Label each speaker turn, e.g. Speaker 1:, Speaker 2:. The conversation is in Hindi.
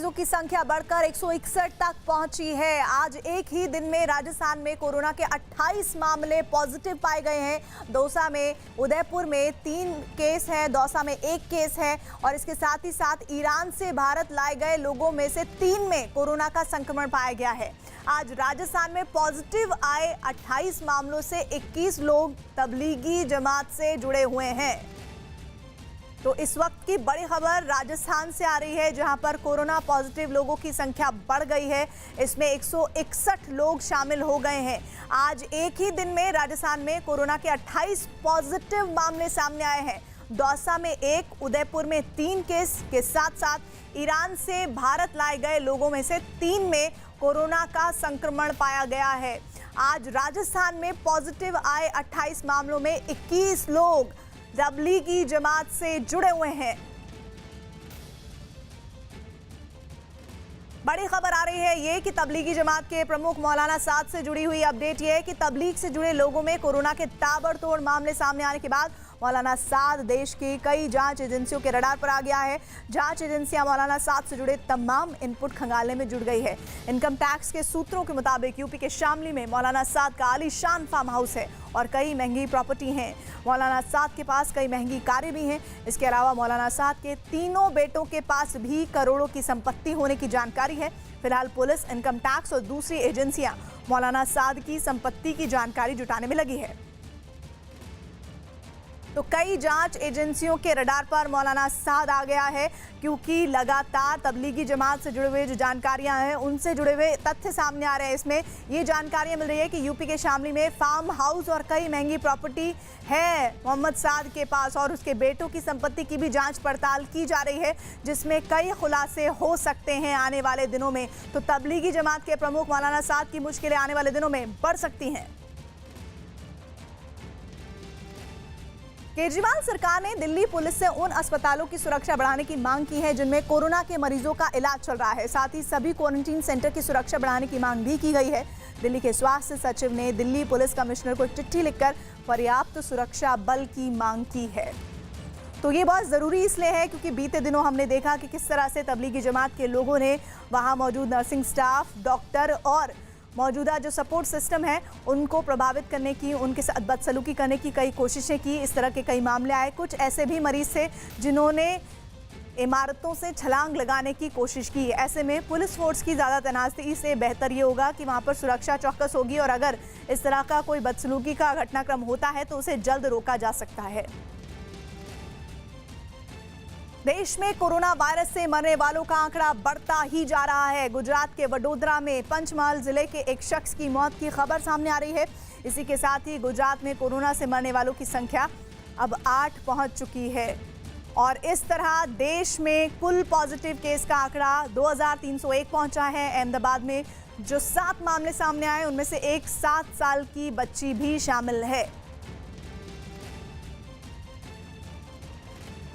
Speaker 1: मरीजों की संख्या बढ़कर 161 तक पहुंची है। आज एक ही दिन में राजस्थान में कोरोना के 28 मामले पॉजिटिव पाए गए हैं। दौसा में, उदयपुर में 3 केस हैं, दौसा में 1 केस है और इसके साथ ही साथ ईरान से भारत लाए गए लोगों में से 3 में कोरोना का संक्रमण पाया गया है। आज राजस्थान में पॉजिटिव आए 28 मामलों से 21 लोग तबलीगी जमात से जुड़े हुए हैं। तो इस वक्त की बड़ी खबर राजस्थान से आ रही है, जहां पर कोरोना पॉजिटिव लोगों की संख्या बढ़ गई है। इसमें 161 लोग शामिल हो गए हैं। आज एक ही दिन में राजस्थान में कोरोना के 28 पॉजिटिव मामले सामने आए हैं। दौसा में 1, उदयपुर में 3 केस के साथ साथ ईरान से भारत लाए गए लोगों में से 3 में कोरोना का संक्रमण पाया गया है। आज राजस्थान में पॉजिटिव आए 28 मामलों में 21 लोग तबलीगी जमात से जुड़े हुए हैं। बड़ी खबर आ रही है ये कि तबलीगी जमात के प्रमुख मौलाना साद से जुड़ी हुई अपडेट ये है कि तबलीग से जुड़े लोगों में कोरोना के ताबड़तोड़ मामले सामने आने के बाद मौलाना साद देश की कई जांच एजेंसियों के रडार पर आ गया है। जांच एजेंसियां मौलाना साद से जुड़े तमाम इनपुट खंगालने में जुट गई है। इनकम टैक्स के सूत्रों के मुताबिक यूपी के शामली में मौलाना साद का आलीशान फार्म हाउस है और कई महंगी प्रॉपर्टी हैं। मौलाना साद के पास कई महंगी कारें भी हैं। इसके अलावा मौलाना साद के तीनों बेटों के पास भी करोड़ों की संपत्ति होने की जानकारी है। फिलहाल पुलिस, इनकम टैक्स और दूसरी एजेंसियां मौलाना साद की संपत्ति की जानकारी जुटाने में लगी है। तो कई जांच एजेंसियों के रडार पर मौलाना साद आ गया है, क्योंकि लगातार तबलीगी जमात से जुड़े हुए जो जानकारियां हैं उनसे जुड़े हुए तथ्य सामने आ रहे हैं। इसमें ये जानकारियां मिल रही है कि यूपी के शामली में फार्म हाउस और कई महंगी प्रॉपर्टी है मोहम्मद साद के पास और उसके बेटों की संपत्ति की भी जांच पड़ताल की जा रही है, जिसमें कई खुलासे हो सकते हैं आने वाले दिनों में। तो तबलीगी जमात के प्रमुख मौलाना साद की मुश्किलें आने वाले दिनों में बढ़ सकती हैं। केजरीवाल सरकार ने दिल्ली पुलिस से उन अस्पतालों की सुरक्षा बढ़ाने की मांग की है जिनमें कोरोना के मरीजों का इलाज चल रहा है। साथ ही सभी क्वारंटीन सेंटर की सुरक्षा बढ़ाने की मांग भी की गई है। दिल्ली के स्वास्थ्य सचिव ने दिल्ली पुलिस कमिश्नर को चिट्ठी लिखकर पर्याप्त सुरक्षा बल की मांग की है। तो ये बहुत ज़रूरी इसलिए है क्योंकि बीते दिनों हमने देखा कि किस तरह से तबलीगी जमात के लोगों ने वहाँ मौजूद नर्सिंग स्टाफ, डॉक्टर और मौजूदा जो सपोर्ट सिस्टम है उनको प्रभावित करने की, उनके साथ बदसलूकी करने की कई कोशिशें की। इस तरह के कई मामले आए। कुछ ऐसे भी मरीज थे जिन्होंने इमारतों से छलांग लगाने की कोशिश की। ऐसे में पुलिस फोर्स की ज़्यादा तैनाती से बेहतर ये होगा कि वहाँ पर सुरक्षा चौकस होगी और अगर इस तरह का कोई बदसलूकी का घटनाक्रम होता है तो उसे जल्द रोका जा सकता है। देश में कोरोना वायरस से मरने वालों का आंकड़ा बढ़ता ही जा रहा है। गुजरात के वडोदरा में पंचमहाल जिले के एक शख्स की मौत की खबर सामने आ रही है। इसी के साथ ही गुजरात में कोरोना से मरने वालों की संख्या अब 8 पहुंच चुकी है और इस तरह देश में कुल पॉजिटिव केस का आंकड़ा 2301 पहुंचा है। अहमदाबाद में जो 7 मामले सामने आए उनमें से एक 7 साल की बच्ची भी शामिल है।